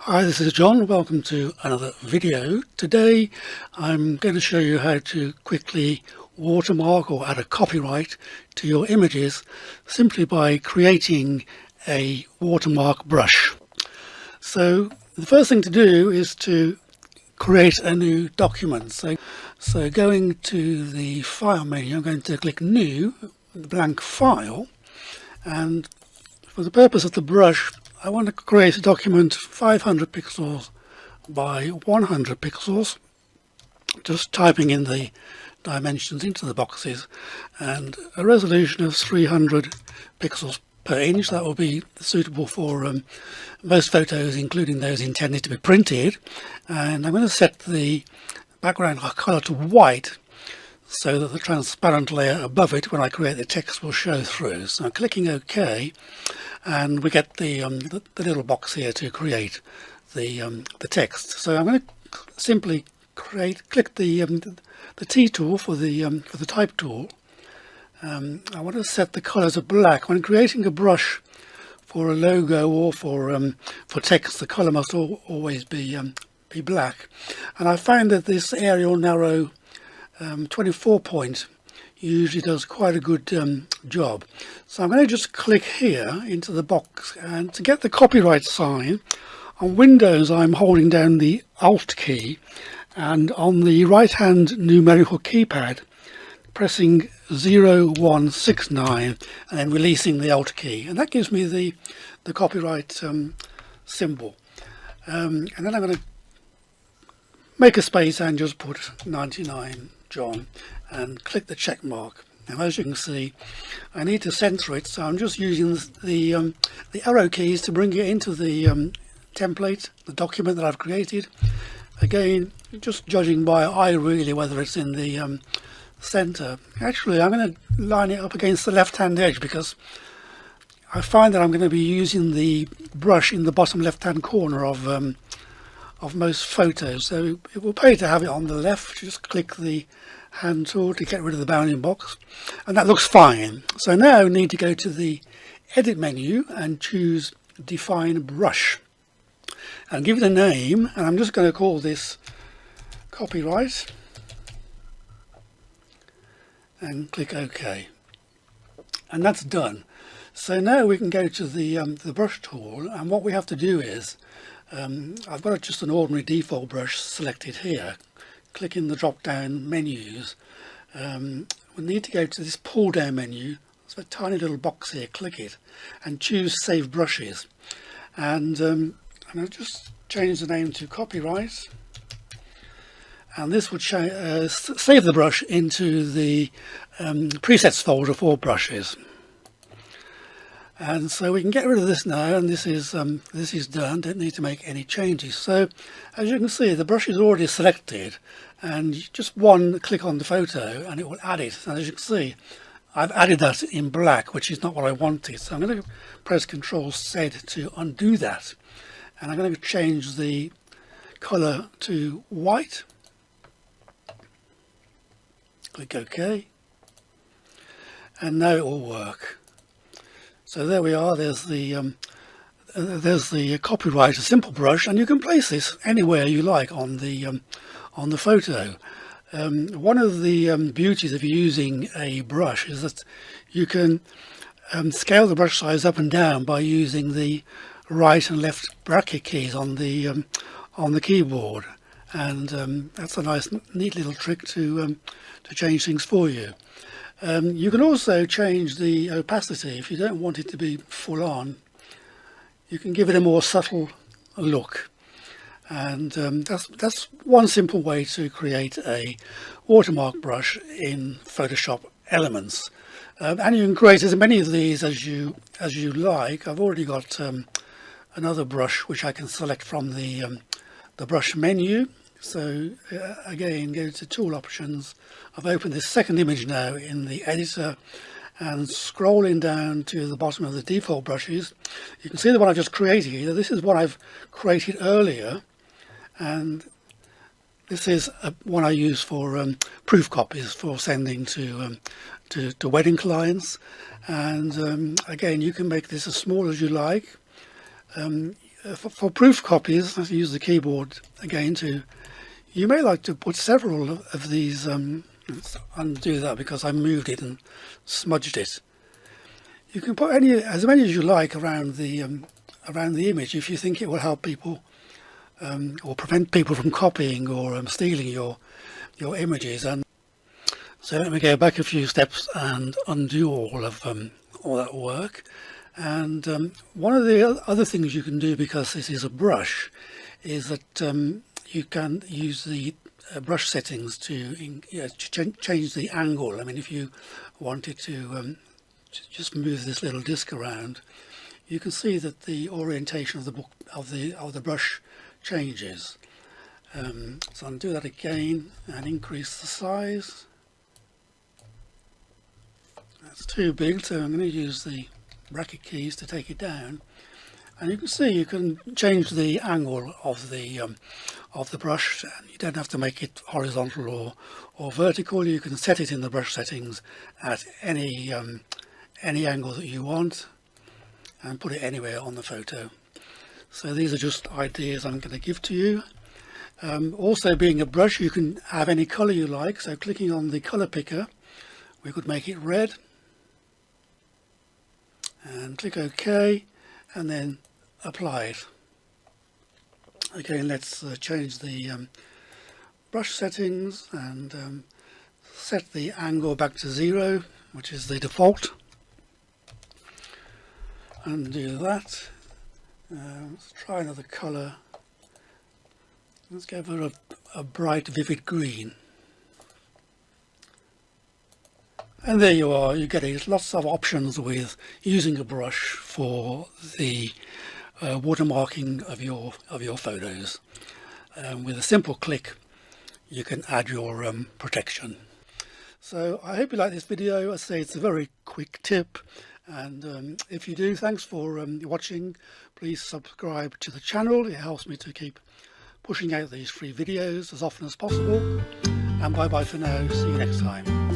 Hi, this is John. Welcome to another video. Today I'm going to show you how to quickly watermark or add a copyright to your images simply by creating a watermark brush. So the first thing to do is to create a new document. So going to the File menu, I'm going to click New, blank file, and for the purpose of the brush I want to create a document 500 pixels by 100 pixels, just typing in the dimensions into the boxes, and a resolution of 300 pixels per inch. That will be suitable for most photos, including those intended to be printed. And I'm going to set the background color to white so that the transparent layer above it, when I create the text, will show through. So I'm clicking OK, and we get the little box here to create the text. So I'm going to simply click the T tool for the type tool. I want to set the color to black. When creating a brush for a logo or for text, the color must always be black. And I find that this Arial narrow 24 point usually does quite a good job. So I'm going to just click here into the box, and to get the copyright sign on Windows I'm holding down the Alt key, and on the right hand numerical keypad pressing 0169 and then releasing the Alt key, and that gives me the copyright symbol. And then I'm going to make a space and just put 99 John and click the check mark. Now, as you can see, I need to center it, so I'm just using the arrow keys to bring it into the template, the document that I've created. Again, just judging by eye really whether it's in the center. Actually, I'm going to line it up against the left hand edge, because I find that I'm going to be using the brush in the bottom left hand corner of most photos, so it will pay to have it on the left. Just click the hand tool to get rid of the bounding box, and that looks fine. So now we need to go to the edit menu and choose define brush and give it a name, and I'm just going to call this copyright and click OK, and that's done. So now we can go to the brush tool, and what we have to do is I've got just an ordinary default brush selected here. Click in the drop down menus. We need to go to this pull down menu. There's a tiny little box here. Click it and choose save brushes, and I'm going to just change the name to copyright, and this would save the brush into the presets folder for brushes. And so we can get rid of this now, and this is done. Don't need to make any changes. So as you can see, the brush is already selected, and just one click on the photo and it will add it. And as you can see, I've added that in black, which is not what I wanted. So I'm going to press Ctrl-Z to undo that, and I'm going to change the color to white. Click OK, and now it will work. So there we are. There's the copyright, a simple brush, and you can place this anywhere you like on the photo. One of the beauties of using a brush is that you can scale the brush size up and down by using the right and left bracket keys on the keyboard, and that's a nice, neat little trick to change things for you. You can also change the opacity. If you don't want it to be full on, you can give it a more subtle look, and that's one simple way to create a watermark brush in Photoshop Elements. And you can create as many of these as you like. I've already got another brush which I can select from the brush menu. So again, go to tool options. I've opened this second image now in the editor, and scrolling down to the bottom of the default brushes, you can see the one I've just created here. This is what I've created earlier, and this is one I use for proof copies for sending to wedding clients. And again, you can make this as small as you like. For proof copies, I use the keyboard again to. You may like to put several of these. Let's undo that because I moved it and smudged it. You can put as many as you like around the image if you think it will help people or prevent people from copying or stealing your images. And so let me go back a few steps and undo all that work. And one of the other things you can do, because this is a brush, is that you can use the brush settings to change the angle. I mean, if you wanted to just move this little disc around, you can see that the orientation of the book of the brush changes. So I'll do that again and increase the size. That's too big, so I'm going to use the bracket keys to take it down. And you can see you can change the angle of the brush. You don't have to make it horizontal or vertical. You can set it in the brush settings at any angle that you want and put it anywhere on the photo. So these are just ideas I'm going to give to you. Also, being a brush, you can have any color you like. So clicking on the color picker, we could make it red and click OK and then apply it. Again, let's change the brush settings and set the angle back to 0, which is the default. Undo that. Let's try another colour. Let's go for a bright, vivid green. And there you are. You get lots of options with using a brush for the watermarking of your photos. With a simple click, you can add your protection. So I hope you like this video. I say it's a very quick tip. And if you do, thanks for watching. Please subscribe to the channel. It helps me to keep pushing out these free videos as often as possible. And bye bye for now. See you next time.